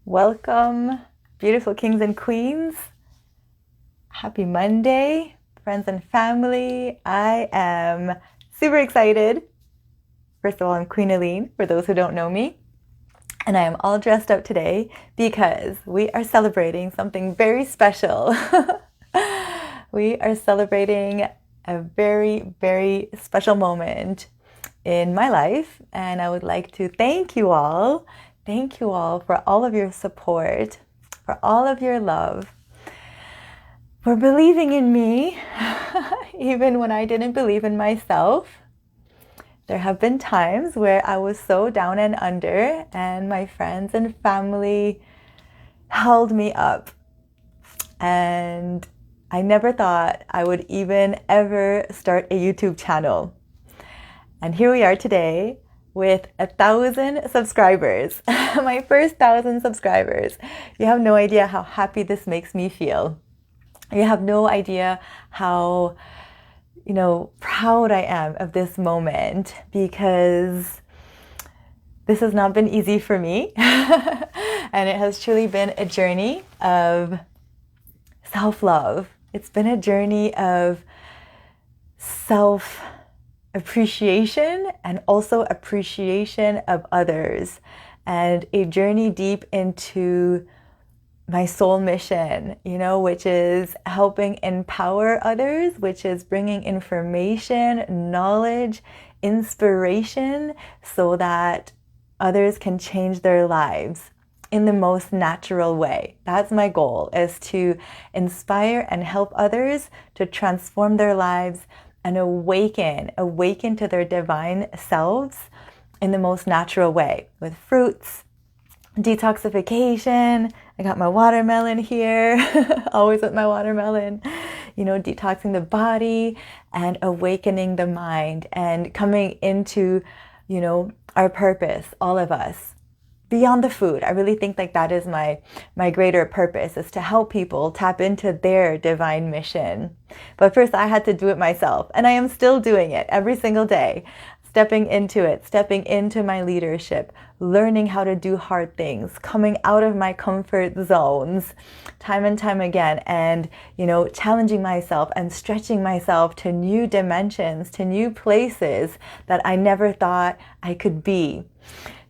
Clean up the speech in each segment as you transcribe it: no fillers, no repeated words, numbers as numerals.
Welcome, beautiful kings and queens. Happy Monday, friends and family. I am super excited. First of all, I'm Queen Aline, for those who don't know me. And I am all dressed up today because we are celebrating something very special. We are celebrating a very, very special moment in my life. And I would like to thank you all. Thank you all for all of your support, for all of your love, for believing in me, even when I didn't believe in myself. There have been times where I was so down and under, and my friends and family held me up. And I never thought I would even ever start a YouTube channel. And here we are today with 1,000 subscribers, my first 1,000 subscribers. You have no idea how happy this makes me feel. You have no idea how, proud I am of this moment, because this has not been easy for me. And it has truly been a journey of self-love. It's been a journey of self-appreciation and also appreciation of others, and a journey deep into my soul mission, which is helping empower others, which is bringing information, knowledge, inspiration, so that others can change their lives in the most natural way. That's my goal, is to inspire and help others to transform their lives and awaken to their divine selves in the most natural way, with fruits, detoxification. I got my watermelon here, always with my watermelon, detoxing the body and awakening the mind and coming into, our purpose, all of us, beyond the food. I really think that is my greater purpose, is to help people tap into their divine mission. But first I had to do it myself, and I am still doing it every single day. Stepping into it, stepping into my leadership, learning how to do hard things, coming out of my comfort zones time and time again, and, challenging myself and stretching myself to new dimensions, to new places that I never thought I could be.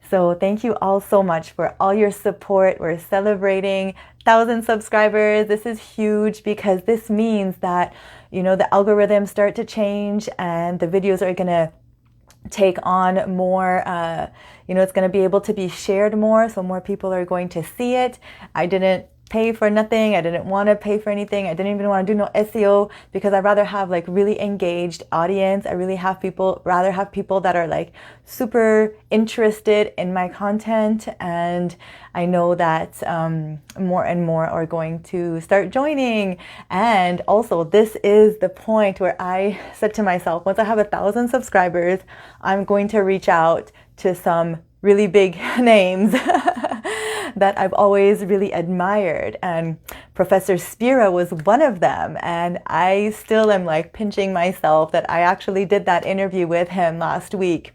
So thank you all so much for all your support. We're celebrating 1,000 subscribers. This is huge, because this means that, the algorithms start to change and the videos are going to take on more, it's going to be able to be shared more, so more people are going to see it. I didn't pay for nothing. I didn't want to pay for anything. I didn't even want to do no SEO, because I'd rather have really engaged audience. I really rather have people that are super interested in my content. And I know that more and more are going to start joining. And also, this is the point where I said to myself, once I have 1,000 subscribers, I'm going to reach out to some really big names that I've always really admired. And Professor Spira was one of them. And I still am pinching myself that I actually did that interview with him last week,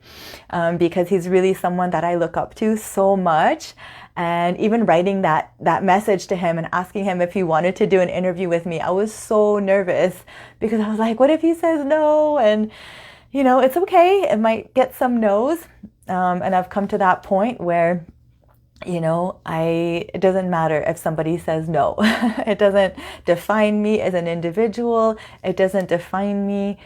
because he's really someone that I look up to so much. And even writing that message to him and asking him if he wanted to do an interview with me, I was so nervous, because I was like, what if he says no? And, it's okay. It might get some no's. And I've come to that point where, it doesn't matter if somebody says no. It doesn't define me as an individual. It doesn't define me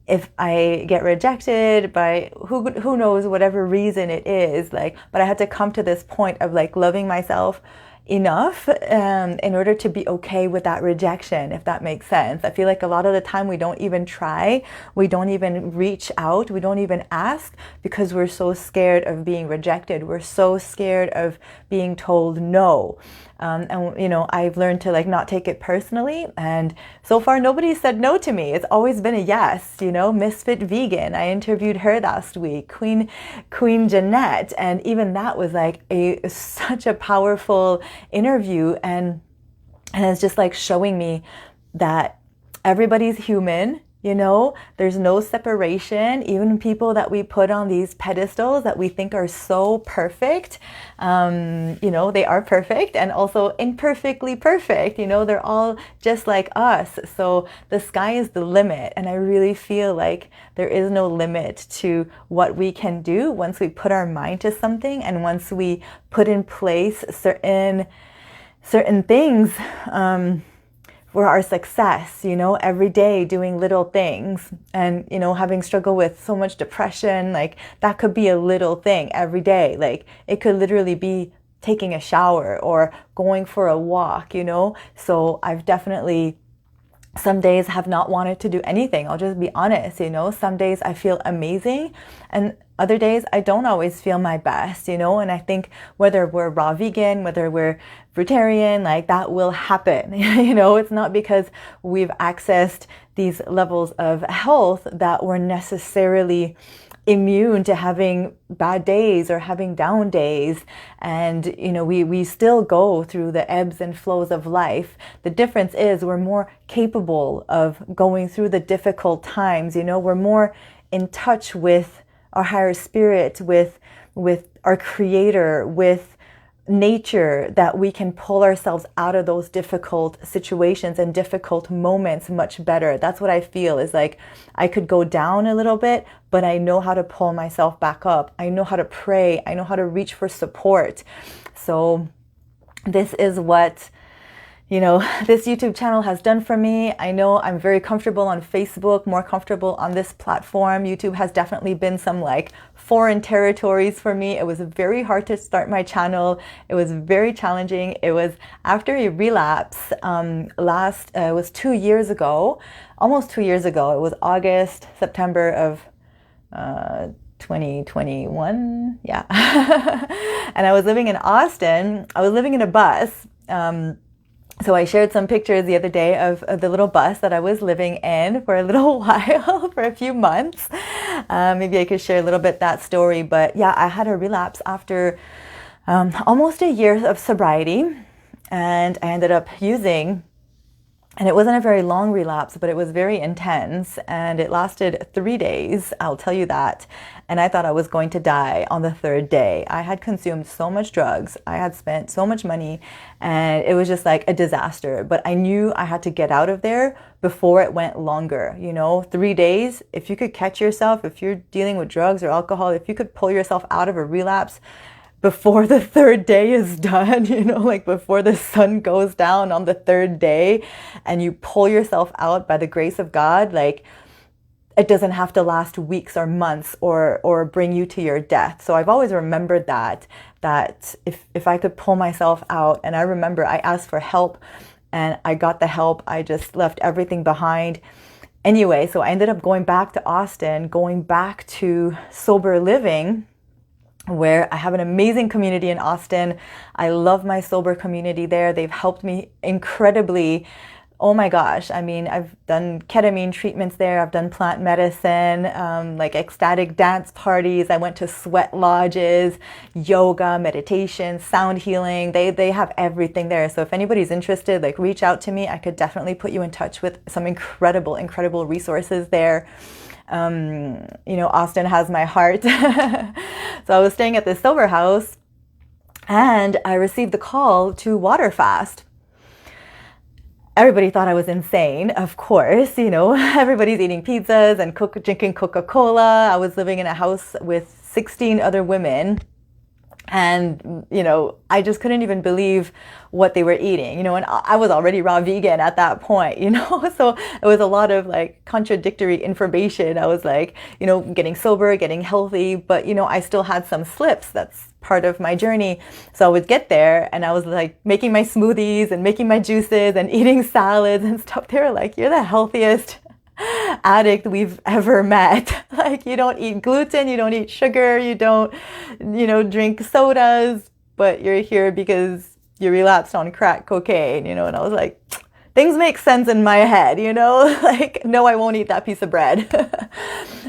if I get rejected by who knows, whatever reason it is. But I had to come to this point of loving myself enough in order to be okay with that rejection, if that makes sense. I feel a lot of the time we don't even try, we don't even reach out, we don't even ask, because we're so scared of being rejected. We're so scared of being told no. And I've learned to not take it personally, and so far nobody said no to me. It's always been a yes. Misfit Vegan, I interviewed her last week, Queen Jeanette, and even that was such a powerful interview, and it's just showing me that everybody's human. you know, there's no separation. Even people that we put on these pedestals that we think are so perfect, you know, they are perfect and also imperfectly perfect. You know, they're all just like us. So the sky is the limit. And I really feel like there is no limit to what we can do once we put our mind to something, and once we put in place certain things for our success, you know, every day doing little things. And, you know, having struggled with so much depression, like that could be a little thing every day. Like it could literally be taking a shower or going for a walk, you know. So I've definitely some days have not wanted to do anything. I'll just be honest, you know. Some days I feel amazing, and other days I don't always feel my best, you know. And I think whether we're raw vegan, whether we're fruitarian, like that will happen. You know, it's not because we've accessed these levels of health that we're necessarily immune to having bad days or having down days. And, you know, we still go through the ebbs and flows of life. The difference is we're more capable of going through the difficult times. You know, we're more in touch with our higher spirit, with our creator, with nature, that we can pull ourselves out of those difficult situations and difficult moments much better. That's what I feel is like I could go down a little bit, but I know how to pull myself back up. I know how to pray. I know how to reach for support. So this is what, you know, this YouTube channel has done for me. I know I'm very comfortable on Facebook, more comfortable on this platform. YouTube has definitely been some like foreign territories for me. It was very hard to start my channel. It was very challenging. It was after a relapse it was 2 years ago, almost 2 years ago. It was September of 2021. Yeah. And I was living in Austin. I was living in a bus. So I shared some pictures the other day of the little bus that I was living in for a little while, for a few months. Maybe I could share a little bit that story. But yeah, I had a relapse after almost a year of sobriety. And I ended up using, and it wasn't a very long relapse, but it was very intense. And it lasted 3 days, I'll tell you that. And I thought I was going to die on the 3rd day. I had consumed so much drugs. I had spent so much money, and it was just like a disaster. But I knew I had to get out of there before it went longer. You know, 3 days, if you could catch yourself, if you're dealing with drugs or alcohol, if you could pull yourself out of a relapse before the 3rd day is done, you know, like before the sun goes down on the 3rd day, and you pull yourself out by the grace of God, like it doesn't have to last weeks or months or bring you to your death. So I've always remembered that if I could pull myself out, and I remember I asked for help and I got the help. I just left everything behind. Anyway, so I ended up going back to Austin, going back to sober living, where I have an amazing community in Austin. I love my sober community there. They've helped me incredibly. Oh my gosh. I mean, I've done ketamine treatments there. I've done plant medicine, like ecstatic dance parties. I went to sweat lodges, yoga, meditation, sound healing. They have everything there. So if anybody's interested, like reach out to me. I could definitely put you in touch with some incredible resources there. You know, Austin has my heart. So I was staying at this sober house, and I received the call to water fast. Everybody thought I was insane, of course, you know, everybody's eating pizzas and drinking Coca-Cola. I was living in a house with 16 other women. And, you know, I just couldn't even believe what they were eating, you know, and I was already raw vegan at that point, you know, so it was a lot of like contradictory information. I was like, you know, getting sober, getting healthy, but, you know, I still had some slips. That's part of my journey. So I would get there and I was like making my smoothies and making my juices and eating salads and stuff. They were like, you're the healthiest addict we've ever met. Like, you don't eat gluten, you don't eat sugar, you don't, you know, drink sodas, but you're here because you relapsed on crack cocaine, you know. And I was like, things make sense in my head, you know, like, no, I won't eat that piece of bread.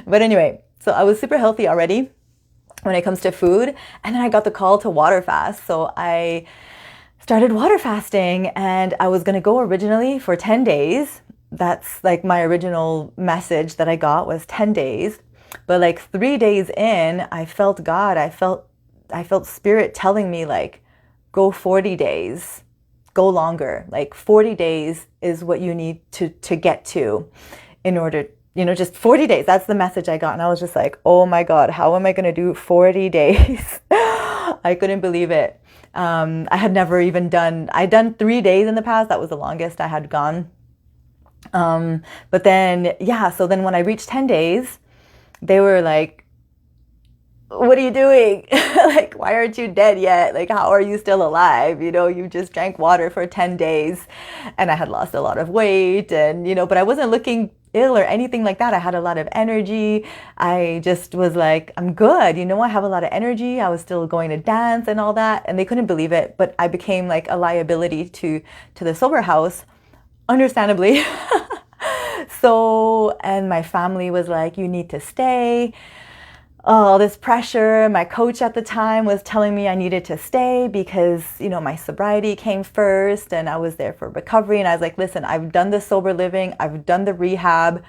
But anyway, so I was super healthy already when it comes to food. And then I got the call to water fast. So I started water fasting, and I was going to go originally for 10 days. that's like my original message that I got was 10 days. But like 3 days in, I felt God. I felt spirit telling me like, go 40 days, go longer. Like 40 days is what you need to get to in order, just 40 days. That's the message I got. And I was just like, oh my God, how am I going to do 40 days? I couldn't believe it. I had never even I'd done 3 days in the past. That was the longest I had gone. But then, so then when I reached 10 days, they were like, what are you doing? Like, why aren't you dead yet? Like, how are you still alive? You just drank water for 10 days and I had lost a lot of weight and, but I wasn't looking ill or anything like that. I had a lot of energy. I just was like, I'm good. I have a lot of energy. I was still going to dance and all that. And they couldn't believe it. But I became like a liability to the sober house, understandably. So, and my family was like, you need to stay. All this pressure. My coach at the time was telling me I needed to stay because, my sobriety came first and I was there for recovery. And I was like, listen, I've done the sober living. I've done the rehab.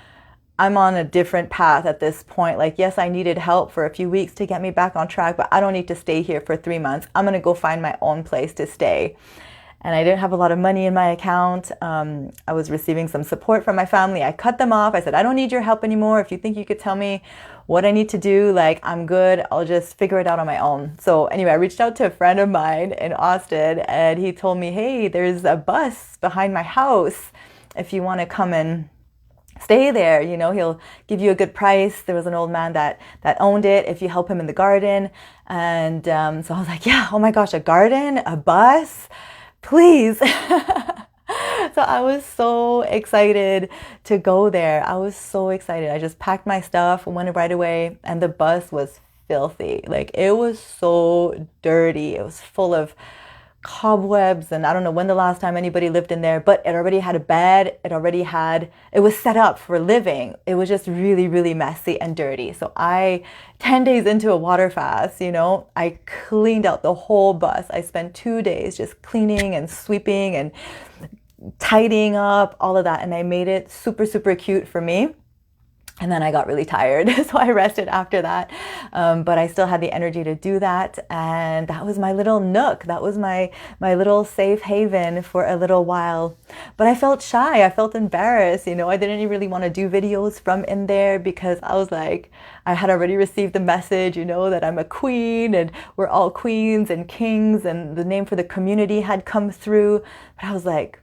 I'm on a different path at this point. Like, yes, I needed help for a few weeks to get me back on track, but I don't need to stay here for 3 months. I'm going to go find my own place to stay. And I didn't have a lot of money in my account. I was receiving some support from my family. I cut them off. I said, I don't need your help anymore. If you think you could tell me what I need to do, like, I'm good. I'll just figure it out on my own. So anyway, I reached out to a friend of mine in Austin and he told me, hey, there's a bus behind my house. If you want to come and stay there, he'll give you a good price. There was an old man that owned it if you help him in the garden. And so I was like, yeah, oh my gosh, a garden, a bus, please. So I was so excited to go there. I was so excited. I just packed my stuff, went right away, and the bus was filthy. Like, it was so dirty. It was full of cobwebs, and I don't know when the last time anybody lived in there, but it already had a bed. It was set up for living. It was just really, really messy and dirty. So 10 days into a water fast, I cleaned out the whole bus. I spent 2 days just cleaning and sweeping and tidying up, all of that. And I made it super, super cute for me. And then I got really tired, so I rested after that. But I still had the energy to do that. And that was my little nook. That was my little safe haven for a little while. But I felt shy. I felt embarrassed. I didn't really want to do videos from in there because I was like, I had already received the message, that I'm a queen and we're all queens and kings. And the name for the community had come through. But I was like,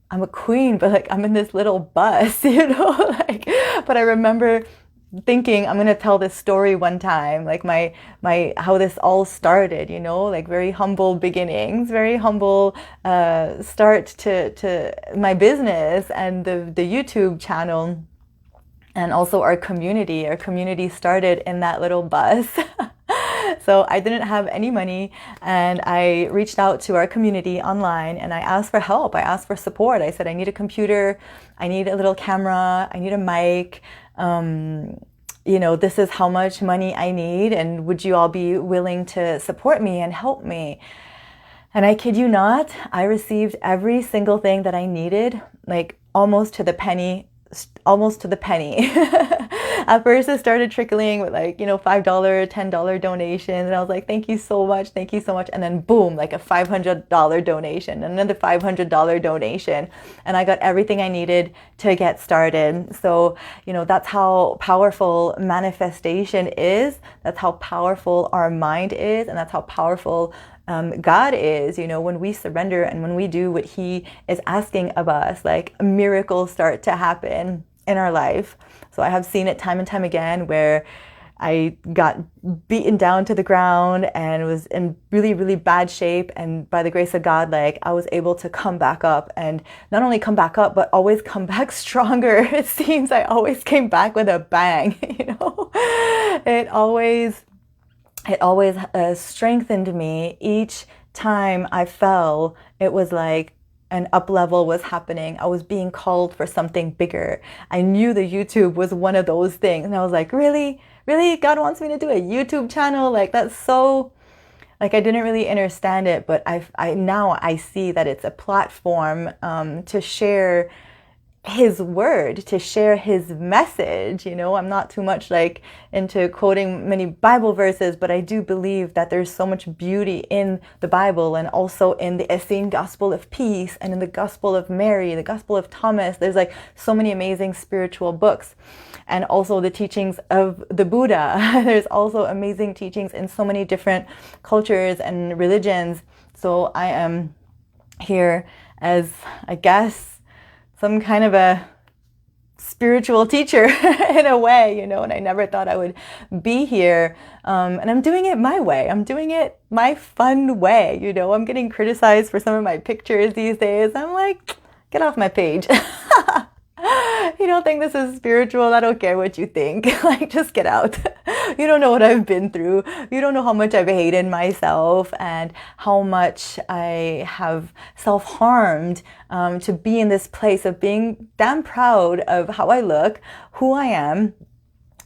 I'm a queen, but like I'm in this little bus, but I remember thinking I'm going to tell this story one time, like my how this all started, like very humble beginnings, very humble start to my business and the YouTube channel, and also our community. Our community started in that little bus. So I didn't have any money, and I reached out to our community online and I asked for help. I asked for support. I said, I need a computer, I need a little camera, I need a mic. This is how much money I need, and would you all be willing to support me and help me? And I kid you not, I received every single thing that I needed, like almost to the penny. At first it started trickling with like, $5, $10 donations. And I was like, thank you so much. Thank you so much. And then boom, like a $500 donation, another $500 donation. And I got everything I needed to get started. So, that's how powerful manifestation is. That's how powerful our mind is. And that's how powerful God is, when we surrender and when we do what He is asking of us, like miracles start to happen in our life. So I have seen it time and time again where I got beaten down to the ground and was in really, really bad shape. And by the grace of God, like I was able to come back up, and not only come back up, but always come back stronger. It seems I always came back with a bang, It always strengthened me. Each time I fell, it was like an up level was happening. I was being called for something bigger. I knew the YouTube was one of those things. And I was like, really? God wants me to do a YouTube channel? Like, that's so, like, I didn't really understand it, but now I see that it's a platform to share his word, to share his message. You know, I'm not too much like into quoting many Bible verses, but I do believe that there's so much beauty in the Bible, and also in the Essene Gospel of Peace, and in the Gospel of Mary, the Gospel of Thomas. There's like so many amazing spiritual books, and also the teachings of the Buddha. There's also amazing teachings in so many different cultures and religions. So I am here as, I guess, some kind of a spiritual teacher in a way, you know, and I never thought I would be here. And I'm doing it my way. I'm doing it my fun way. You know, I'm getting criticized for some of my pictures these days. I'm like, get off my page. You don't think this is spiritual? I don't care what you think. Like, just get out. You don't know what I've been through. You don't know how much I've hated myself, and how much I have self-harmed to be in this place of being damn proud of how I look, who I am,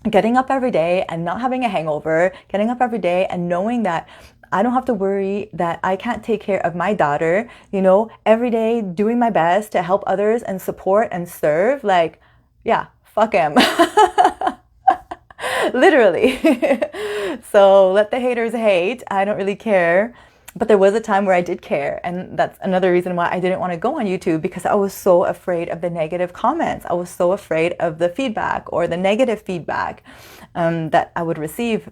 getting up every day and not having a hangover, getting up every day and knowing that I don't have to worry that I can't take care of my daughter, you know, every day doing my best to help others and support and serve. Like, yeah, fuck him. Literally. So let the haters hate. I don't really care. But there was a time where I did care. And that's another reason why I didn't want to go on YouTube, because I was so afraid of the negative comments. I was so afraid of the feedback, or the negative feedback that I would receive.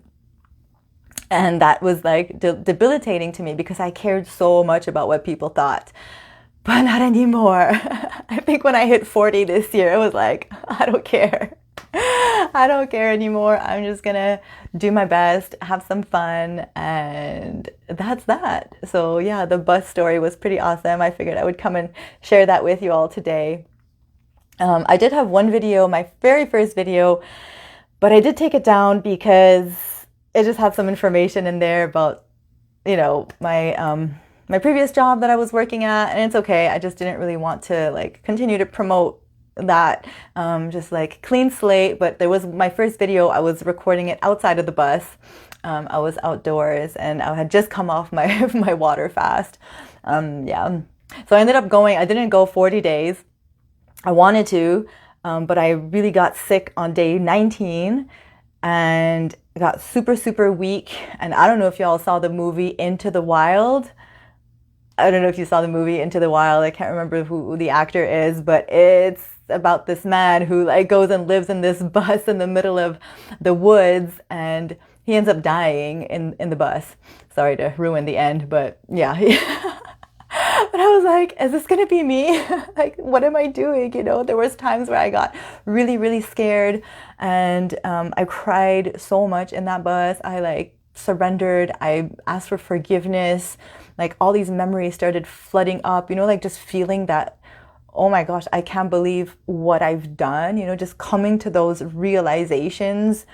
And that was like debilitating to me, because I cared so much about what people thought. But not anymore. I think when I hit 40 this year, it was like, I don't care. I don't care anymore. I'm just gonna do my best, have some fun, and that's that. So yeah, the bus story was pretty awesome. I figured I would come and share that with you all today. I did have one video, my very first video, but I did take it down because it just had some information in there about, you know, my previous job that I was working at, and it's okay. I just didn't really want to like continue to promote that, just like clean slate. But there was my first video, I was recording it outside of the bus. I was outdoors and I had just come off my my water fast. Yeah, so I ended up going. I didn't go 40 days. I wanted to, but I really got sick on day 19. And I got super, super weak. And I don't know if y'all saw the movie Into the Wild. I don't know if you saw the movie Into the Wild. I can't remember who the actor is, but it's about this man who like goes and lives in this bus in the middle of the woods, and he ends up dying in the bus. Sorry to ruin the end, but yeah. But I was like, is this gonna be me? Like, what am I doing? You know, there was times where I got really, really scared, and I cried so much in that bus. I like surrendered. I asked for forgiveness. Like, all these memories started flooding up, you know, like just feeling that, oh my gosh, I can't believe what I've done. You know, just coming to those realizations.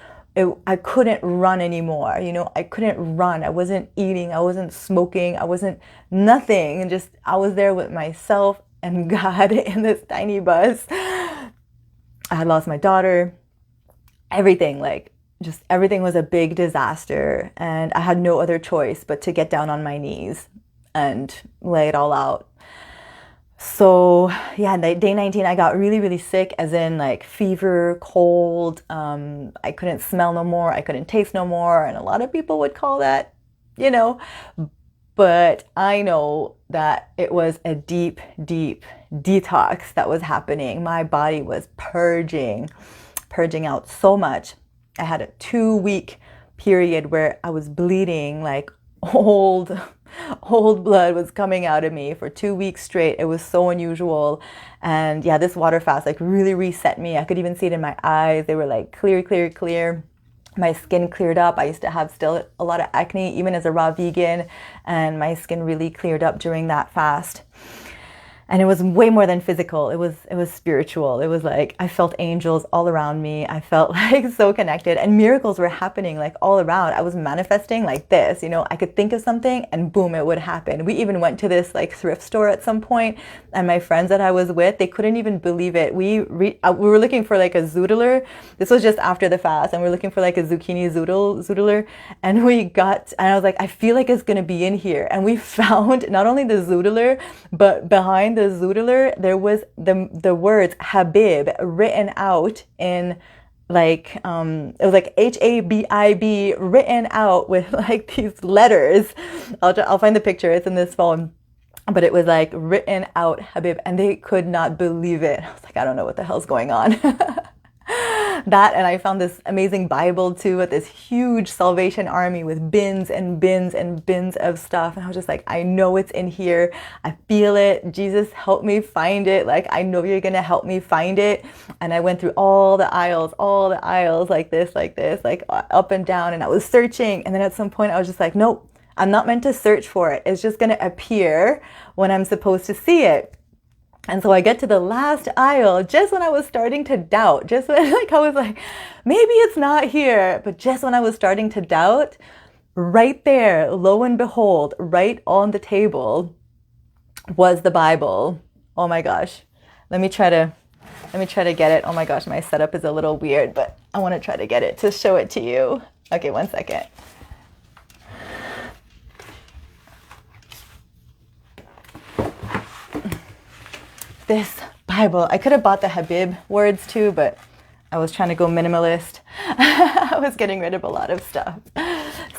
I couldn't run anymore. You know, I couldn't run. I wasn't eating. I wasn't smoking. I wasn't nothing. And just, I was there with myself and God in this tiny bus. I had lost my daughter. Everything, like, just everything was a big disaster. And I had no other choice but to get down on my knees and lay it all out. So yeah, day 19, I got really, really sick, as in like fever, cold. I couldn't smell no more. I couldn't taste no more. And a lot of people would call that, you know, but I know that it was a deep, deep detox that was happening. My body was purging out so much. I had a 2-week period where I was bleeding, like old blood was coming out of me for 2 weeks straight. It was so unusual. And yeah, this water fast like really reset me. I could even see it in my eyes. They were like clear. My skin cleared up. I used to have still a lot of acne, even as a raw vegan, and my skin really cleared up during that fast. And it was way more than physical. It was spiritual. It was like I felt angels all around me. I felt like so connected, and miracles were happening like all around. I was manifesting like this, you know, I could think of something and boom, it would happen. We even went to this like thrift store at some point, and my friends that I was with, they couldn't even believe it. We were looking for like a zoodler. This was just after the fast, and we were looking for like a zucchini zoodler, and I was like, I feel like it's gonna be in here. And we found not only the zoodler, but behind behind the zoodler, there was the words Habib written out in like, it was like HABIB written out with like these letters. I'll find the picture. It's in this phone. But it was like written out Habib, and they could not believe it. I was like, I don't know what the hell's going on. That, and I found this amazing Bible too with this huge Salvation Army with bins and bins and bins of stuff. And I was just like, I know it's in here. I feel it. Jesus, help me find it. Like, I know you're going to help me find it. And I went through all the aisles like this, like up and down. And I was searching. And then at some point I was just like, nope, I'm not meant to search for it. It's just going to appear when I'm supposed to see it. And so I get to the last aisle just when I was starting to doubt, just when like I was like, maybe it's not here. But just when I was starting to doubt, right there, lo and behold, right on the table was the Bible. Oh my gosh. Let me try to get it. Oh my gosh, my setup is a little weird, but I want to try to get it to show it to you. Okay, one second. This Bible, I could have bought the Habib words too, but I was trying to go minimalist. I was getting rid of a lot of stuff.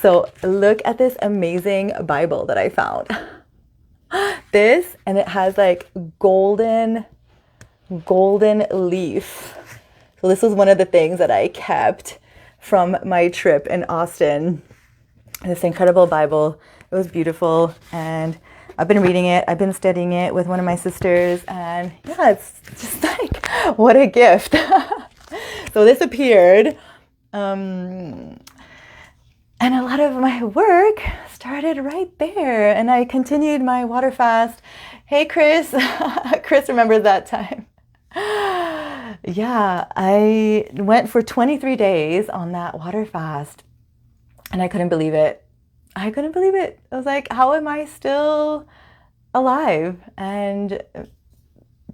So look at this amazing Bible that I found. This, and it has like golden leaf. So this was one of the things that I kept from my trip in Austin. This incredible Bible. It was beautiful, and I've been reading it. I've been studying it with one of my sisters, and yeah, it's just like, what a gift. So this appeared, and a lot of my work started right there, and I continued my water fast. Hey, Chris. Chris remembers that time. Yeah, I went for 23 days on that water fast, and I couldn't believe it. I was like, how am I still alive and,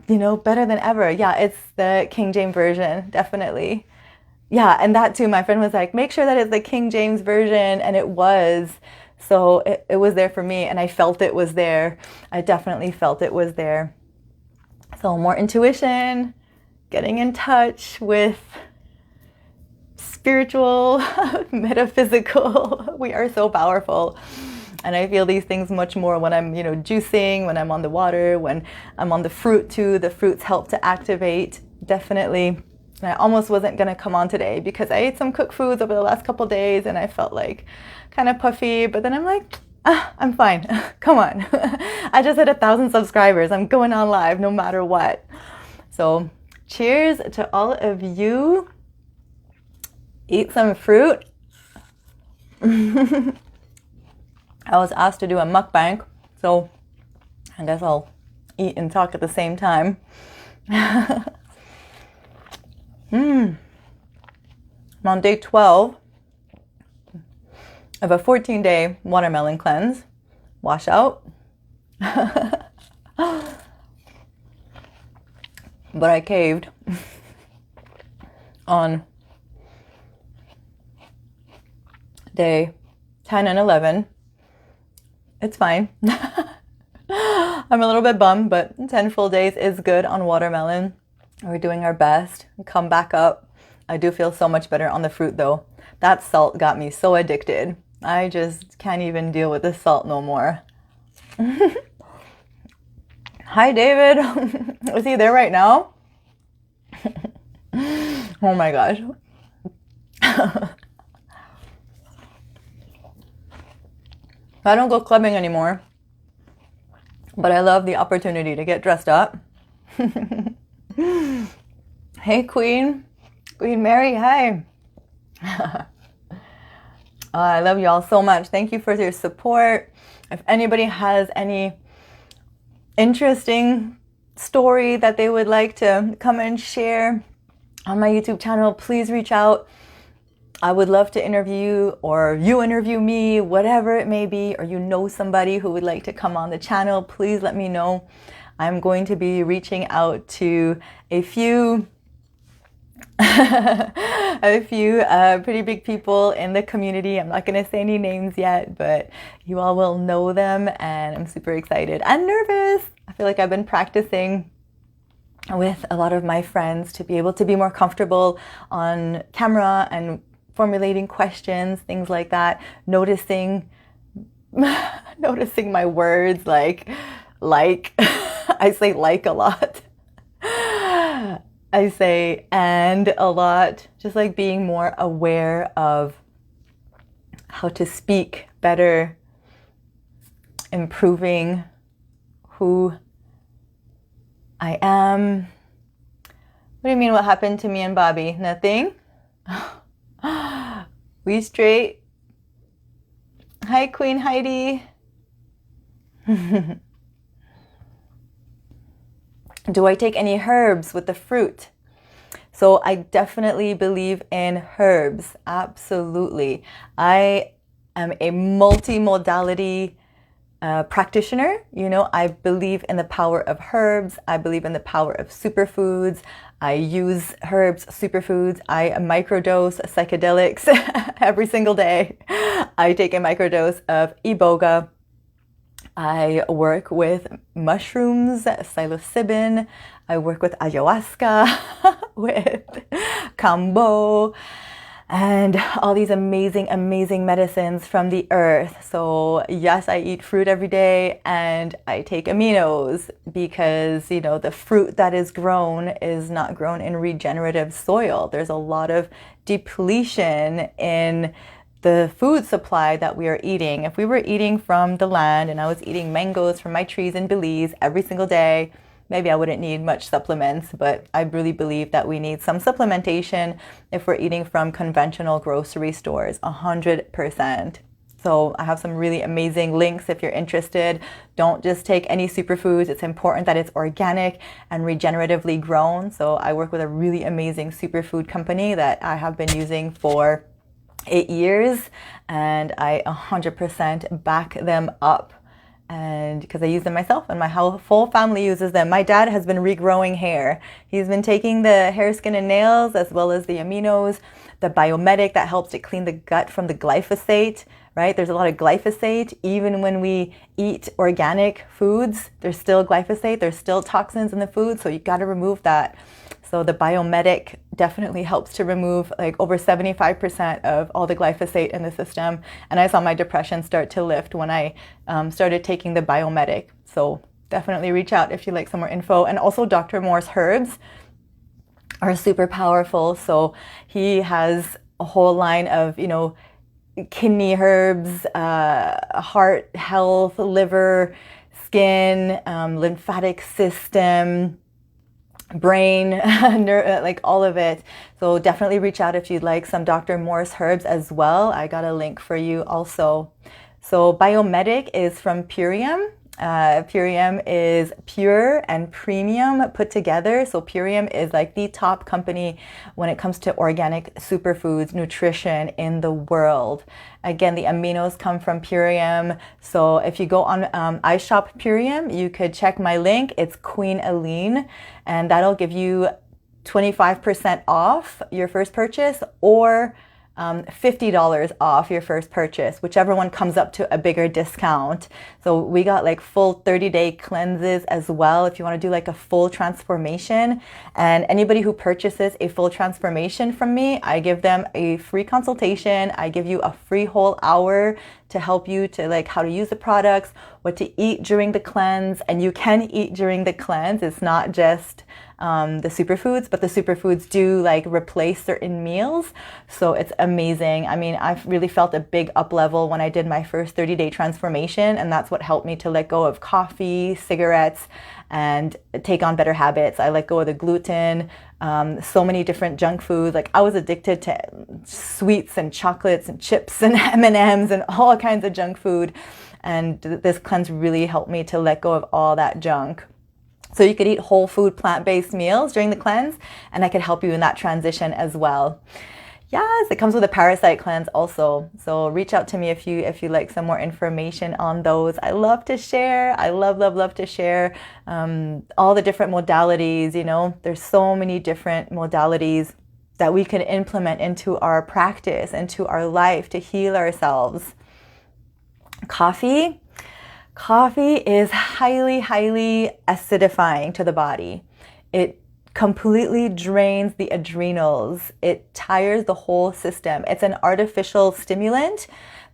better than ever? Yeah, it's the King James Version, definitely. Yeah, and that too, my friend was like, make sure that it's the King James Version, and it was. So it was there for me, and I felt it was there. I definitely felt it was there. So more intuition, getting in touch with spiritual, metaphysical. We are so powerful. And I feel these things much more when I'm, juicing, when I'm on the water, when I'm on the fruit too. The fruits help to activate, definitely. And I almost wasn't going to come on today because I ate some cooked foods over the last couple days, and I felt like kind of puffy. But then I'm like, I'm fine. Come on. I just hit 1,000 subscribers. I'm going on live no matter what. So cheers to all of you. Eat some fruit. I was asked to do a mukbang, so I guess I'll eat and talk at the same time. I'm on day 12 of a 14-day watermelon cleanse. Wash out. But I caved on day 10 and 11. It's fine. I'm a little bit bummed, but 10 full days is good on watermelon. We're doing our best. Come back up. I do feel so much better on the fruit though. That salt got me so addicted. I just can't even deal with the salt no more. Hi, David. Is he there right now? Oh my gosh. I don't go clubbing anymore, but I love the opportunity to get dressed up. Hey, Queen Mary, hi. I love you all so much. Thank you for your support. If anybody has any interesting story that they would like to come and share on my YouTube channel, please reach out. I would love to interview you, or you interview me, whatever it may be, or somebody who would like to come on the channel, please let me know. I'm going to be reaching out to a few pretty big people in the community. I'm not going to say any names yet, but you all will know them, and I'm super excited and nervous. I feel like I've been practicing with a lot of my friends to be able to be more comfortable on camera and formulating questions, things like that, noticing my words, like I say like a lot. I say and a lot, just like being more aware of how to speak better, improving who I am. What do you mean, what happened to me and Bobby? Nothing? We straight? Hi, Queen Heidi. Do I take any herbs with the fruit? So I definitely believe in herbs. Absolutely. I am a multimodality practitioner. You know, I believe in the power of herbs. I believe in the power of superfoods. I use herbs, superfoods. I microdose psychedelics every single day. I take a microdose of iboga. I work with mushrooms, psilocybin. I work with ayahuasca, with kambo, and all these amazing, amazing medicines from the earth. So yes, I eat fruit every day, and I take aminos because, you know, the fruit that is grown is not grown in regenerative soil. There's a lot of depletion in the food supply that we are eating. If we were eating from the land and I was eating mangoes from my trees in Belize every single day, maybe I wouldn't need much supplements, but I really believe that we need some supplementation if we're eating from conventional grocery stores, 100%. So I have some really amazing links if you're interested. Don't just take any superfoods. It's important that it's organic and regeneratively grown. So I work with a really amazing superfood company that I have been using for 8 years, and I 100% back them up, and because I use them myself and my whole family uses them. My dad has been regrowing hair. He's been taking the hair, skin, and nails, as well as the aminos, the biomedic that helps to clean the gut from the glyphosate, right? There's a lot of glyphosate. Even when we eat organic foods, there's still glyphosate, there's still toxins in the food, so you got to remove that. So the biomedic definitely helps to remove like over 75% of all the glyphosate in the system. And I saw my depression start to lift when I started taking the biomedic. So definitely reach out if you like some more info. And also Dr. Moore's herbs are super powerful. So he has a whole line of, you know, kidney herbs, heart health, liver, skin, lymphatic system, brain, like all of it. So definitely reach out if you'd like some Dr. Moore's herbs as well. I got a link for you also. So biomedic is from Purium. Purium is pure and premium put together. So Purium is like the top company when it comes to organic superfoods nutrition in the world. Again, the aminos come from Purium. So if you go on iShop Purium, you could check my link. It's Queen Aline, and that'll give you 25% off your first purchase, or $50 off your first purchase, whichever one comes up to a bigger discount. So we got like full 30-day cleanses as well if you want to do like a full transformation. And anybody who purchases a full transformation from me, I give them a free consultation. I give you a free whole hour to help you to like how to use the products, what to eat during the cleanse. And you can eat during the cleanse. It's not just the superfoods, but the superfoods do like replace certain meals. So it's amazing. I mean, I've really felt a big up level when I did my first 30-day transformation, and that's what helped me to let go of coffee, cigarettes, and take on better habits. I let go of the gluten, so many different junk foods. Like I was addicted to sweets and chocolates and chips and M&Ms and all kinds of junk food. And this cleanse really helped me to let go of all that junk. So you could eat whole food, plant-based meals during the cleanse, and I could help you in that transition as well. Yes, it comes with a Parasite cleanse also. So reach out to me if you like some more information on those. I love to share. I love to share all the different modalities. You know, there's so many different modalities that we can implement into our practice, into our life to heal ourselves. Coffee Coffee is highly, highly acidifying to the body. It completely drains the adrenals. It tires the whole system. It's an artificial stimulant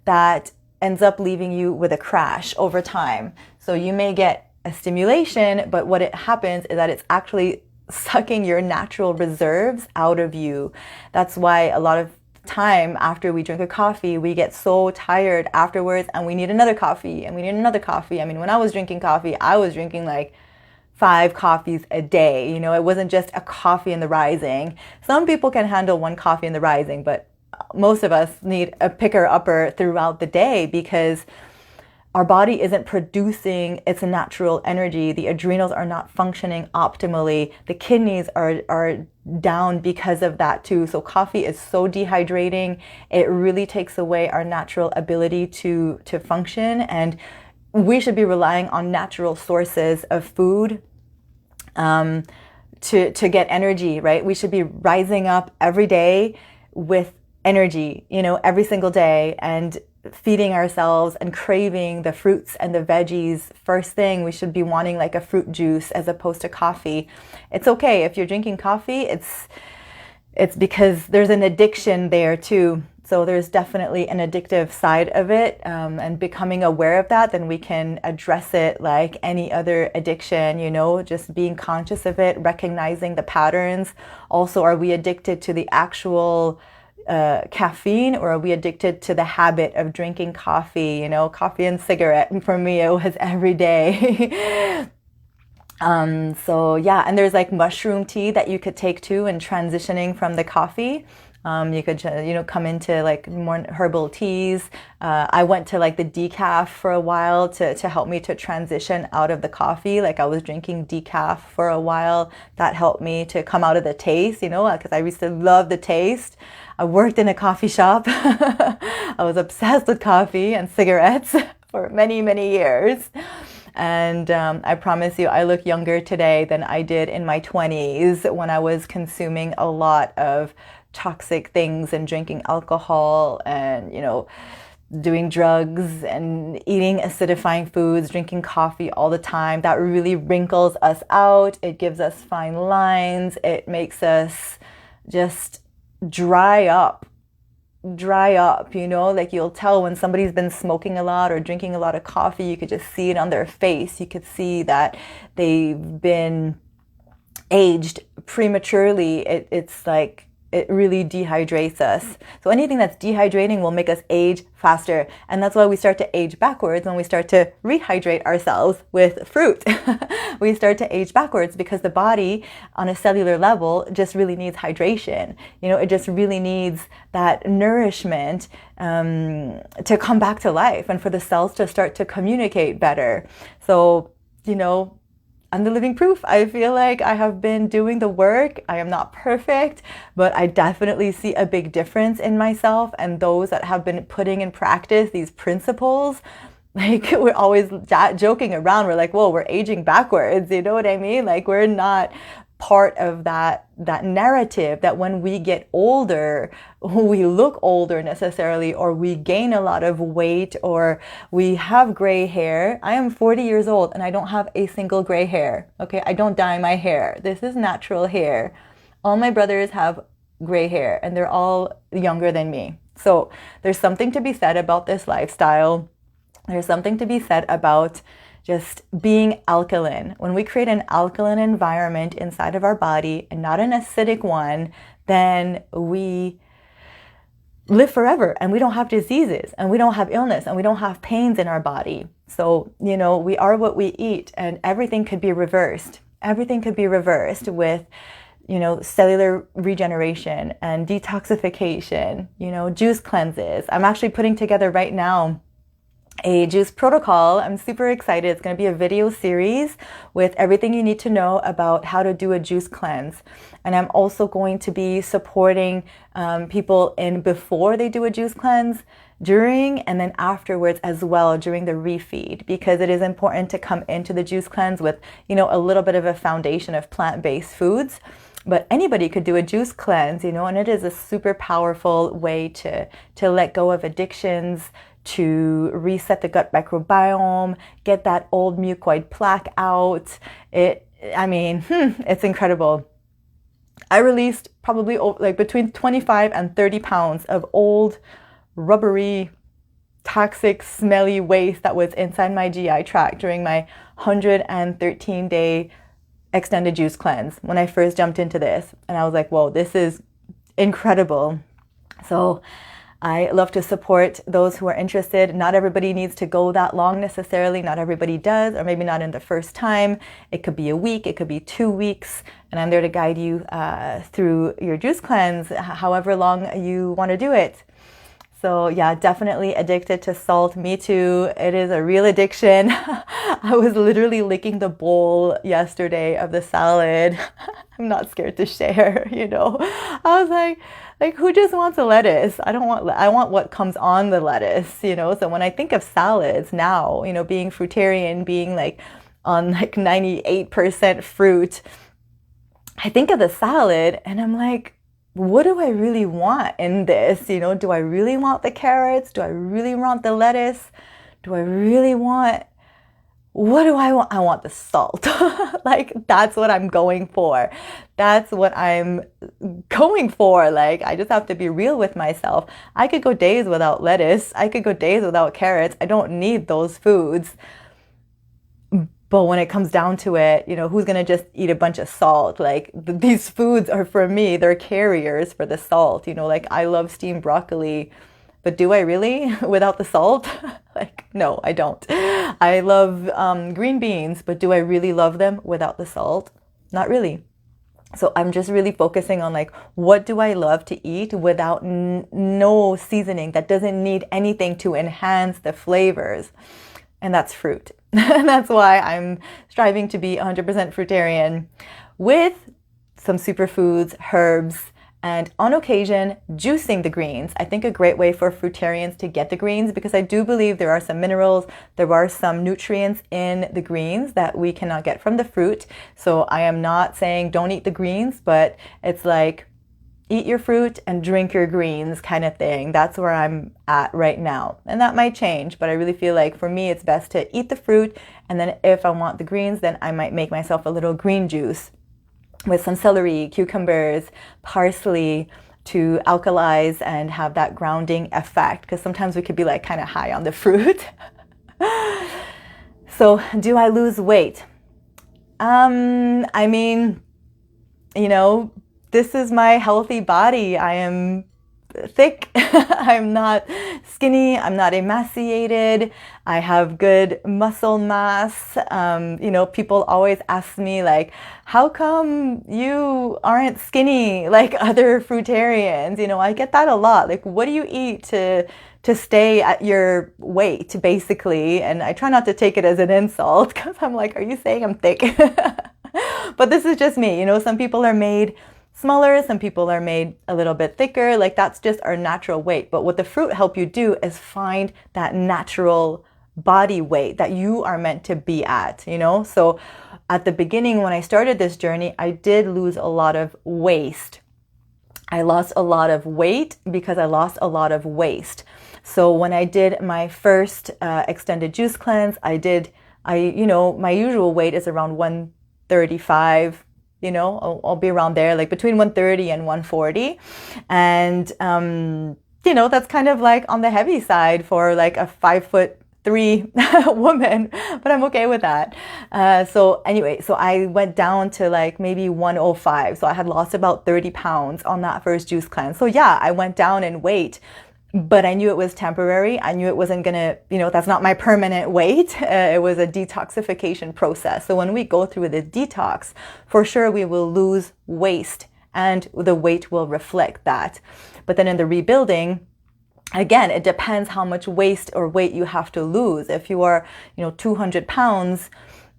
that ends up leaving you with a crash over time. So you may get a stimulation, but what it happens is that it's actually sucking your natural reserves out of you. That's why a lot of time after we drink a coffee, we get so tired afterwards and we need another coffee and we need another coffee. I mean, when I was drinking coffee, I was drinking like 5 coffees a day. You know, it wasn't just a coffee in the rising. Some people can handle 1 coffee in the rising, but most of us need a picker-upper throughout the day because our body isn't producing its natural energy. The adrenals are not functioning optimally. The kidneys are down because of that too. So coffee is so dehydrating. It really takes away our natural ability to function. And we should be relying on natural sources of food to get energy, right? We should be rising up every day with energy, you know, every single day, and feeding ourselves and craving the fruits and the veggies. First thing, we should be wanting like a fruit juice as opposed to coffee. It's okay if you're drinking coffee, it's because there's an addiction there too. So there's definitely an addictive side of it, and becoming aware of that, then we can address it like any other addiction, you know, just being conscious of it, recognizing the patterns. Also, are we addicted to the actual caffeine, or are we addicted to the habit of drinking coffee? You know, coffee and cigarette. For me, it was every day. So yeah, and there's like mushroom tea that you could take too, and transitioning from the coffee. You could, you know, come into like more herbal teas. I went to like the decaf for a while to help me to transition out of the coffee. Like I was drinking decaf for a while. That helped me to come out of the taste, you know, because I used to love the taste. I worked in a coffee shop. I was obsessed with coffee and cigarettes for many, many years. And I promise you, I look younger today than I did in my 20s when I was consuming a lot of toxic things and drinking alcohol and, you know, doing drugs and eating acidifying foods, drinking coffee all the time. That really wrinkles us out. It gives us fine lines. It makes us just dry up, you know, like you'll tell when somebody's been smoking a lot or drinking a lot of coffee. You could just see it on their face. You could see that they've been aged prematurely. It's like, it really dehydrates us. So anything that's dehydrating will make us age faster. And that's why we start to age backwards when we start to rehydrate ourselves with fruit. We start to age backwards because the body on a cellular level just really needs hydration. You know, it just really needs that nourishment to come back to life and for the cells to start to communicate better. So, you know, I'm the living proof. I feel like I have been doing the work. I am not perfect, but I definitely see a big difference in myself and those that have been putting in practice these principles. Like we're always joking around. We're like, whoa, we're aging backwards. You know what I mean? Like we're not part of that narrative that when we get older, we look older necessarily, or we gain a lot of weight, or we have gray hair. I am 40 years old and I don't have a single gray hair. Okay, I don't dye my hair. This is natural hair. All my brothers have gray hair and they're all younger than me. So there's something to be said about this lifestyle. There's something to be said about just being alkaline. When we create an alkaline environment inside of our body and not an acidic one, then we live forever and we don't have diseases and we don't have illness and we don't have pains in our body. So, you know, we are what we eat, and everything could be reversed. Everything could be reversed with, you know, cellular regeneration and detoxification, you know, juice cleanses. I'm actually putting together right now a juice protocol. I'm super excited. It's going to be a video series with everything you need to know about how to do a juice cleanse. And I'm also going to be supporting people in before they do a juice cleanse, during, and then afterwards as well during the refeed, because it is important to come into the juice cleanse with, you know, a little bit of a foundation of plant-based foods. But anybody could do a juice cleanse, you know, and it is a super powerful way to let go of addictions, to reset the gut microbiome, get that old mucoid plaque out. It's incredible. I released probably like between 25 and 30 pounds of old, rubbery, toxic, smelly waste that was inside my GI tract during my 113-day extended juice cleanse when I first jumped into this. And I was like, whoa, this is incredible. So I love to support those who are interested. Not everybody needs to go that long necessarily. Not everybody does, or maybe not in the first time. It could be a week, it could be 2 weeks, and I'm there to guide you through your juice cleanse, however long you want to do it. So yeah, definitely addicted to salt. Me too. It is a real addiction. I was literally licking the bowl yesterday of the salad. I'm not scared to share, I was like, who just wants a lettuce? I want what comes on the lettuce, So when I think of salads now, being fruitarian, being like on like 98% fruit, I think of the salad and I'm like, what do I really want in this? Do I really want the carrots? Do I really want the lettuce? What do I want? I want the salt. Like, that's what I'm going for. That's what I'm going for. Like, I just have to be real with myself. I could go days without lettuce. I could go days without carrots. I don't need those foods. But when it comes down to it, who's going to just eat a bunch of salt? Like, these foods are for me. They're carriers for the salt. Like, I love steamed broccoli. But do I really without the salt? Like, no, I don't. I love green beans, but do I really love them without the salt? Not really. So I'm just really focusing on like, what do I love to eat without no seasoning that doesn't need anything to enhance the flavors? And that's fruit. And that's why I'm striving to be 100% fruitarian with some superfoods, herbs, and on occasion, juicing the greens. I think a great way for fruitarians to get the greens, because I do believe there are some minerals, there are some nutrients in the greens that we cannot get from the fruit. So I am not saying don't eat the greens, but it's like eat your fruit and drink your greens kind of thing. That's where I'm at right now. And that might change, but I really feel like for me, it's best to eat the fruit. And then if I want the greens, then I might make myself a little green juice with some celery, cucumbers, parsley to alkalize and have that grounding effect. Because sometimes we could be like kind of high on the fruit. So do I lose weight? This is my healthy body. I am thick. I'm not skinny. I'm not emaciated. I have good muscle mass. People always ask me like, how come you aren't skinny like other fruitarians? I get that a lot. Like, what do you eat to stay at your weight, basically? And I try not to take it as an insult, because I'm like, are you saying I'm thick? But this is just me. Some people are made smaller, some people are made a little bit thicker. Like, that's just our natural weight. But what the fruit help you do is find that natural body weight that you are meant to be at, So at the beginning, when I started this journey, I did lose a lot of waste. I lost a lot of weight because I lost a lot of waste. So when I did my first extended juice cleanse, my usual weight is around 135. I'll be around there, like between 130 and 140. And, that's kind of like on the heavy side for like a 5'3" woman, but I'm okay with that. So I went down to like maybe 105. So I had lost about 30 pounds on that first juice cleanse. So yeah, I went down in weight, but I knew it was temporary. I knew it wasn't gonna, that's not my permanent weight. It was a detoxification process. So when we go through the detox, for sure we will lose waste and the weight will reflect that. But then in the rebuilding, again, it depends how much waste or weight you have to lose. If you are, 200 pounds,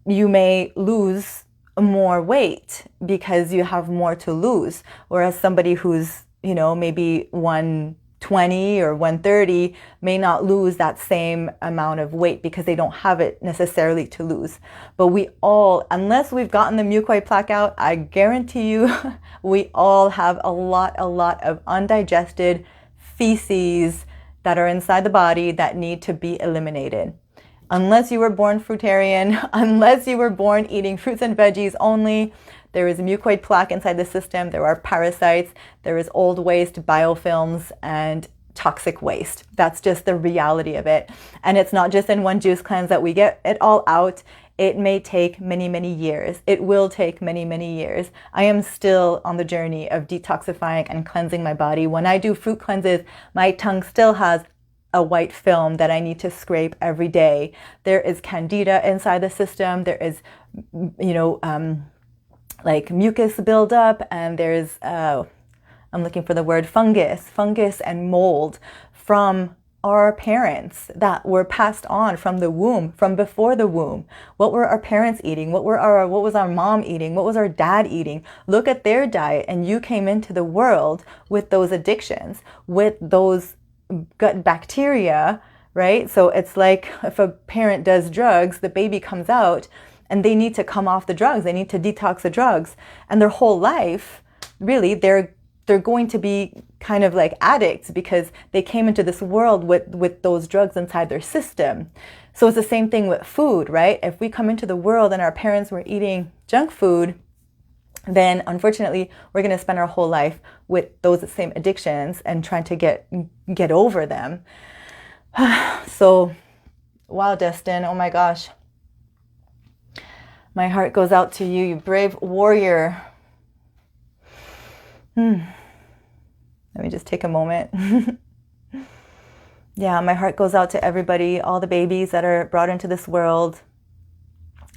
you may lose more weight because you have more to lose. Whereas somebody who's, maybe 120 or 130 may not lose that same amount of weight because they don't have it necessarily to lose. But we all, unless we've gotten the mucoid plaque out, I guarantee you, we all have a lot of undigested feces, that are inside the body that need to be eliminated. Unless you were born fruitarian, unless you were born eating fruits and veggies only, there is mucoid plaque inside the system, there are parasites, there is old waste, biofilms, and toxic waste. That's just the reality of it. And it's not just in one juice cleanse that we get it all out. It may take many, many years. It will take many, many years. I am still on the journey of detoxifying and cleansing my body. When I do fruit cleanses, my tongue still has a white film that I need to scrape every day. There is candida inside the system. There is, like mucus buildup, and there's, I'm looking for the word fungus and mold from our parents that were passed on from the womb, from before the womb. What were our parents eating? What was our mom eating? What was our dad eating? Look at their diet, and you came into the world with those addictions, with those gut bacteria, right? So it's like if a parent does drugs, the baby comes out and they need to come off the drugs. They need to detox the drugs. And their whole life, really, they're going to be kind of like addicts because they came into this world with those drugs inside their system. So it's the same thing with food, right? If we come into the world and our parents were eating junk food, then unfortunately we're going to spend our whole life with those same addictions and trying to get over them. So, wow, Destin, oh my gosh. My heart goes out to you, you brave warrior. Let me just take a moment. Yeah, my heart goes out to everybody, all the babies that are brought into this world,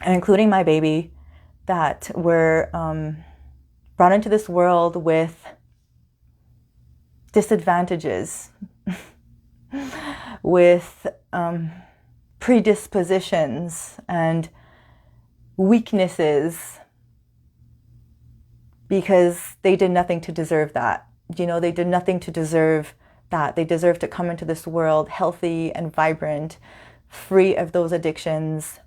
and including my baby, that were brought into this world with disadvantages, with predispositions and weaknesses, because they did nothing to deserve that. They did nothing to deserve that. They deserve to come into this world healthy and vibrant, free of those addictions.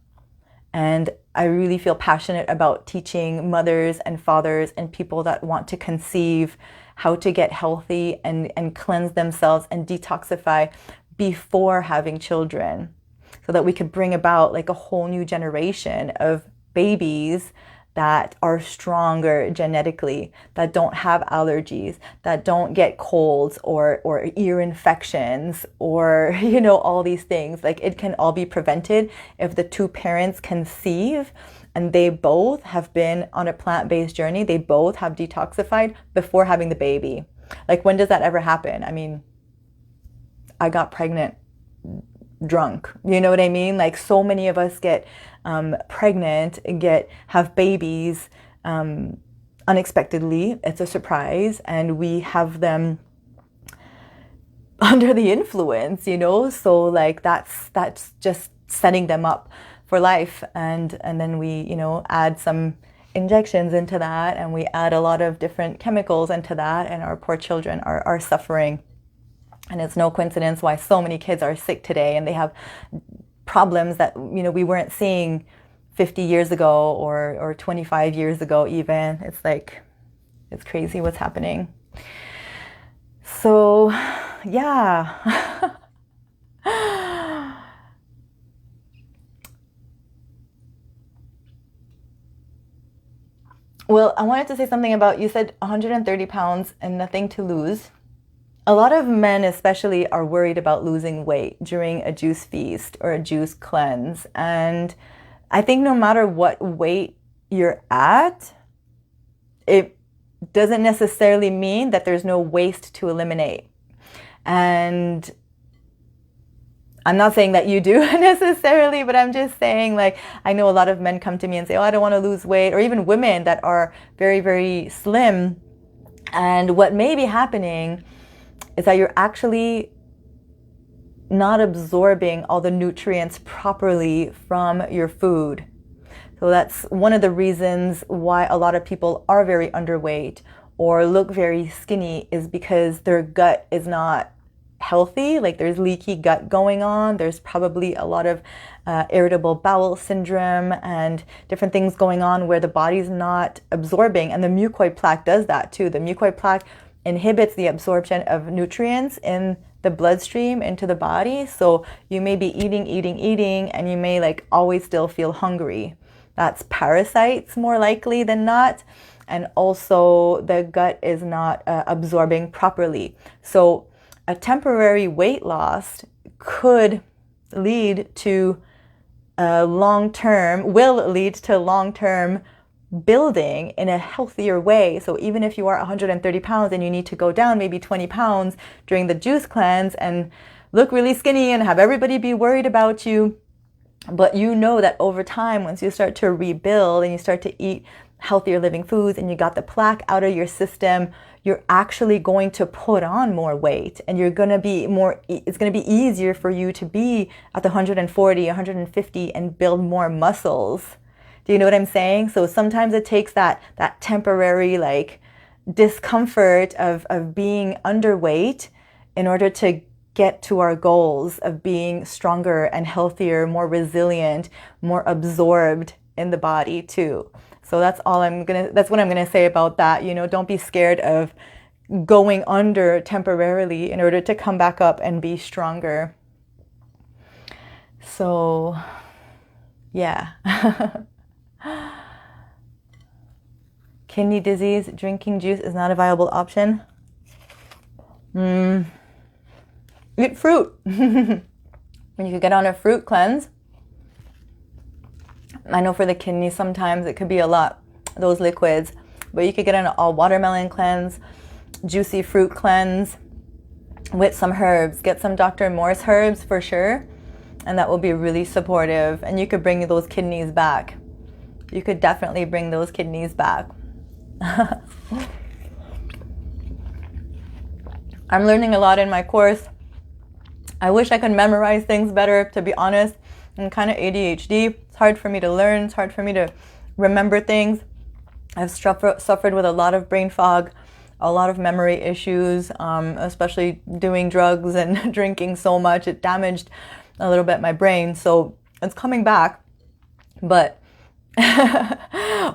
And I really feel passionate about teaching mothers and fathers and people that want to conceive how to get healthy and cleanse themselves and detoxify before having children, so that we could bring about like a whole new generation of babies that are stronger genetically, that don't have allergies, that don't get colds or ear infections or, all these things. Like, it can all be prevented if the two parents conceive and they both have been on a plant-based journey. They both have detoxified before having the baby. Like, when does that ever happen? I mean, I got pregnant drunk. You know what I mean? Like, so many of us get pregnant and have babies unexpectedly. It's a surprise, and we have them under the influence, so like that's just setting them up for life. And then we add some injections into that, and we add a lot of different chemicals into that, and our poor children are suffering. And it's no coincidence why so many kids are sick today, and they have problems that we weren't seeing 50 years ago or 25 years ago even. It's like, it's crazy what's happening. So yeah. Well, I wanted to say something about, you said 130 pounds and nothing to lose. A lot of men especially are worried about losing weight during a juice feast or a juice cleanse. And I think no matter what weight you're at, it doesn't necessarily mean that there's no waste to eliminate. And I'm not saying that you do necessarily, but I'm just saying, like, I know a lot of men come to me and say, oh, I don't want to lose weight, or even women that are very, very slim. And what may be happening is that you're actually not absorbing all the nutrients properly from your food. So that's one of the reasons why a lot of people are very underweight or look very skinny, is because their gut is not healthy. Like, there's leaky gut going on. There's probably a lot of irritable bowel syndrome and different things going on where the body's not absorbing. And the mucoid plaque does that too. The mucoid plaque inhibits the absorption of nutrients in the bloodstream into the body. So you may be eating, and you may like always still feel hungry. That's parasites more likely than not. And also the gut is not absorbing properly. So a temporary weight loss could lead to will lead to long-term building in a healthier way. So even if you are 130 pounds and you need to go down maybe 20 pounds during the juice cleanse and look really skinny and have everybody be worried about you, but you know that over time, once you start to rebuild and you start to eat healthier living foods and you got the plaque out of your system, you're actually going to put on more weight, and you're going to be it's going to be easier for you to be at the 140, 150 and build more muscles. Do you know what I'm saying? So sometimes it takes that temporary like discomfort of being underweight in order to get to our goals of being stronger and healthier, more resilient, more absorbed in the body too. So that's what I'm gonna say about that. You know, don't be scared of going under temporarily in order to come back up and be stronger. So, yeah. Kidney disease, drinking juice is not a viable option. Eat fruit. When you could get on a fruit cleanse. I know for the kidneys sometimes it could be a lot, those liquids, but you could get on a watermelon cleanse, juicy fruit cleanse with some herbs. Get some Dr. Morse herbs for sure, and that will be really supportive, and you could bring those kidneys back. You could definitely bring those kidneys back. I'm learning a lot in my course. I wish I could memorize things better, to be honest. I'm kind of ADHD. It's hard for me to learn. It's hard for me to remember things. I've suffered with a lot of brain fog, a lot of memory issues, especially doing drugs and drinking so much. It damaged a little bit my brain. So it's coming back. But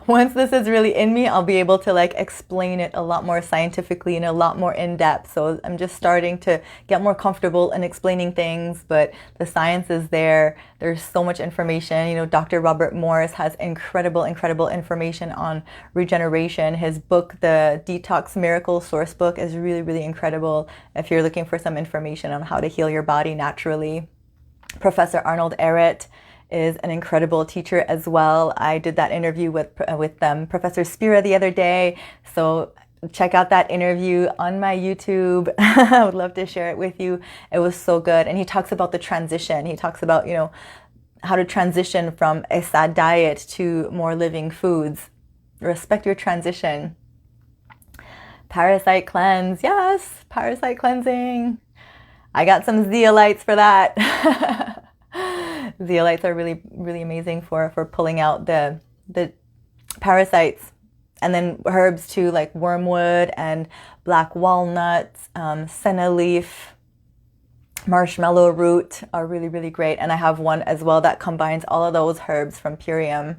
once this is really in me, I'll be able to like explain it a lot more scientifically and a lot more in depth. So I'm just starting to get more comfortable in explaining things, but the science is there. There's so much information. You know, Dr. Robert Morris has incredible information on regeneration. His book, the Detox Miracle Source Book, is really, really incredible if you're looking for some information on how to heal your body naturally. Professor Arnold Ehret is an incredible teacher as well. I did that interview with Professor Spira the other day. So check out that interview on my YouTube. I would love to share it with you. It was so good. And he talks about the transition. He talks about, you know, how to transition from a sad diet to more living foods. Respect your transition. Parasite cleanse. Yes, parasite cleansing. I got some zeolites for that. Zeolites are really, really amazing for pulling out the parasites. And then herbs too, like wormwood and black walnuts, senna leaf, marshmallow root are really, really great. And I have one as well that combines all of those herbs from Purium.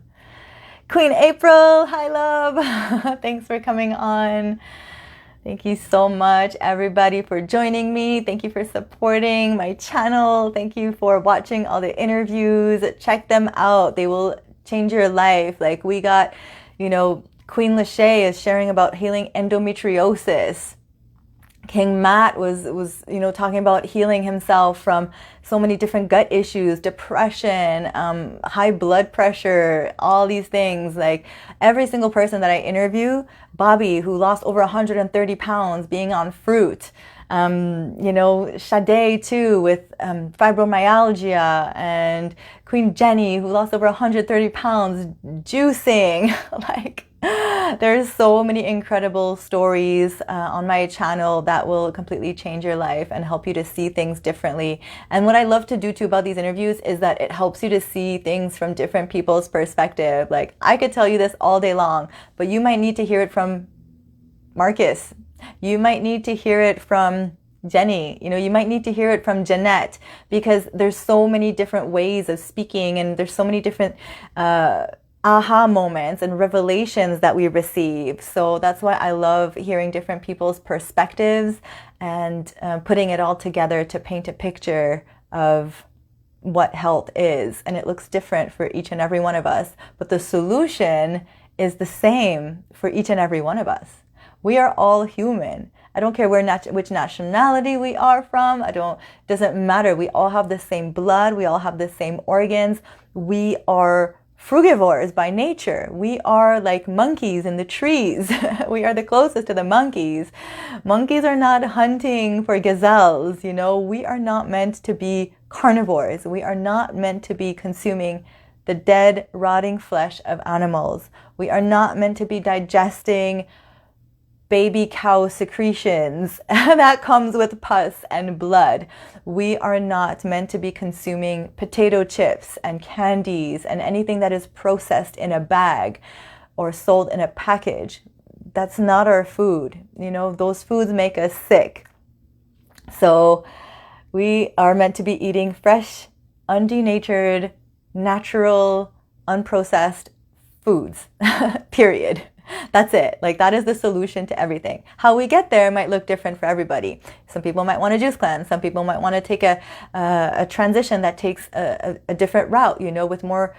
Queen April, hi love. Thanks for coming on. Thank you so much, everybody, for joining me. Thank you for supporting my channel. Thank you for watching all the interviews. Check them out. They will change your life. Like we got, you know, Queen Lachey is sharing about healing endometriosis. King Matt was you know, talking about healing himself from so many different gut issues, depression, high blood pressure, all these things. Like every single person that I interview, Bobby, who lost over 130 pounds being on fruit, you know, Sade too with fibromyalgia, and Queen Jenny, who lost over 130 pounds juicing. Like, there's so many incredible stories on my channel that will completely change your life and help you to see things differently. And what I love to do too about these interviews is that it helps you to see things from different people's perspective. Like I could tell you this all day long, but you might need to hear it from Marcus. You might need to hear it from Jenny, you know, you might need to hear it from Jeanette, because there's so many different ways of speaking, and there's so many different aha moments and revelations that we receive. So that's why I love hearing different people's perspectives and putting it all together to paint a picture of what health is. And it looks different for each and every one of us, but the solution is the same for each and every one of us. We are all human. I don't care which nationality we are from. Doesn't matter. We all have the same blood. We all have the same organs. We are frugivores by nature. We are like monkeys in the trees. We are the closest to the monkeys. Monkeys are not hunting for gazelles. We are not meant to be carnivores. We are not meant to be consuming the dead, rotting flesh of animals. We are not meant to be digesting baby cow secretions that comes with pus and blood. We are not meant to be consuming potato chips and candies and anything that is processed in a bag or sold in a package. That's not our food. Those foods make us sick. So we are meant to be eating fresh, undenatured, natural, unprocessed foods, period. That's it. Like, that is the solution to everything. How we get there might look different for everybody. Some people might want to juice cleanse. Some people might want to take a transition that takes a different route, with more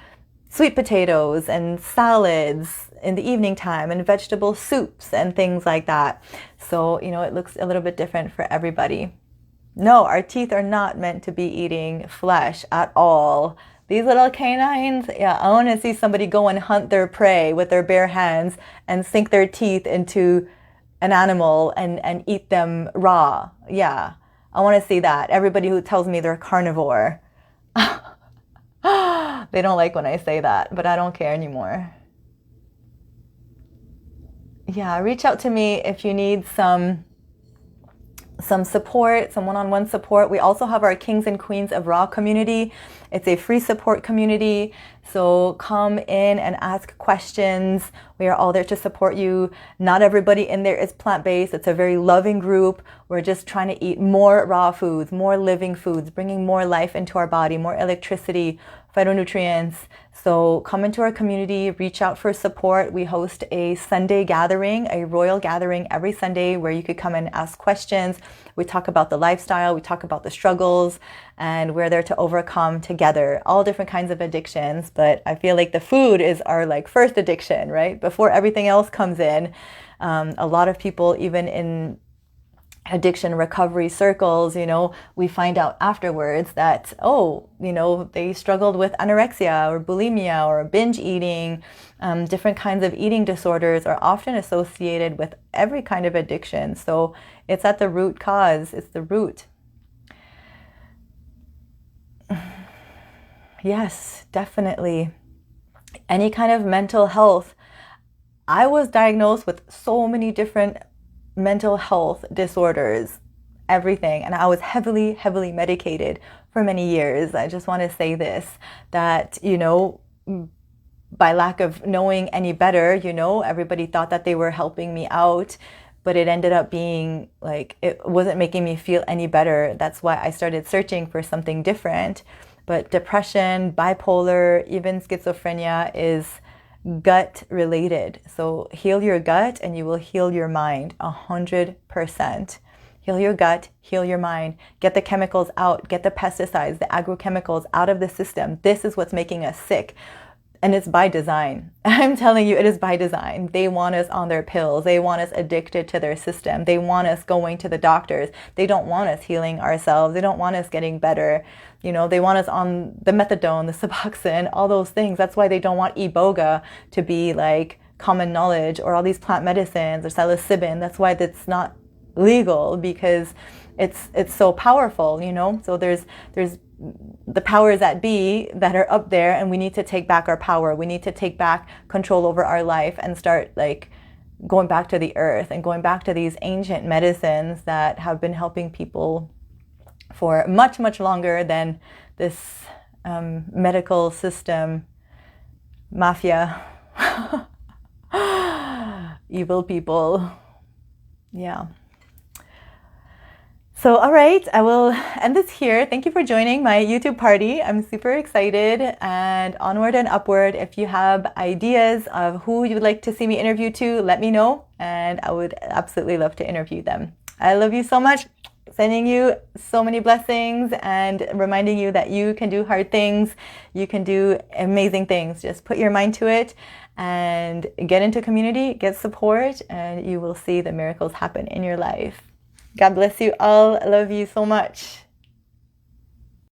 sweet potatoes and salads in the evening time and vegetable soups and things like that. So, it looks a little bit different for everybody. No, our teeth are not meant to be eating flesh at all. These little canines, yeah, I want to see somebody go and hunt their prey with their bare hands and sink their teeth into an animal and eat them raw. Yeah, I want to see that. Everybody who tells me they're carnivore, they don't like when I say that, but I don't care anymore. Yeah, reach out to me if you need some support, some one-on-one support. We also have our Kings and Queens of Raw community. It's a free support community. So come in and ask questions. We are all there to support you. Not everybody in there is plant-based. It's a very loving group. We're just trying to eat more raw foods, more living foods, bringing more life into our body, more electricity, phytonutrients. So come into our community, reach out for support. We host a Sunday gathering, a royal gathering every Sunday where you could come and ask questions. We talk about the lifestyle, we talk about the struggles, and we're there to overcome together all different kinds of addictions. But I feel like the food is our first addiction, right? Before everything else comes in. A lot of people, even in addiction recovery circles, we find out afterwards that, they struggled with anorexia or bulimia or binge eating. Different kinds of eating disorders are often associated with every kind of addiction. So it's at the root cause. It's the root. Yes, definitely. Any kind of mental health. I was diagnosed with so many different mental health disorders, everything. And I was heavily, heavily medicated for many years. I just want to say this, that, by lack of knowing any better, everybody thought that they were helping me out, but it ended up being it wasn't making me feel any better. That's why I started searching for something different. But depression, bipolar, even schizophrenia is gut related. So heal your gut and you will heal your mind 100%. Heal your gut, heal your mind, get the chemicals out, get the pesticides, the agrochemicals out of the system. This is what's making us sick. And it's by design. I'm telling you, it is by design. They want us on their pills. They want us addicted to their system. They want us going to the doctors. They don't want us healing ourselves. They don't want us getting better. They want us on the methadone, the Suboxone, all those things. That's why they don't want Iboga to be common knowledge, or all these plant medicines or psilocybin. That's why that's not legal, because it's so powerful, So there's the powers that be that are up there, and we need to take back our power. We need to take back control over our life and start going back to the earth and going back to these ancient medicines that have been helping people for much, much longer than this medical system, mafia, evil people. Yeah. So, all right, I will end this here. Thank you for joining my YouTube party. I'm super excited, and onward and upward. If you have ideas of who you would like to see me interview to, let me know, and I would absolutely love to interview them. I love you so much. Sending you so many blessings and reminding you that you can do hard things. You can do amazing things. Just put your mind to it and get into community, get support, and you will see the miracles happen in your life. God bless you all. I love you so much.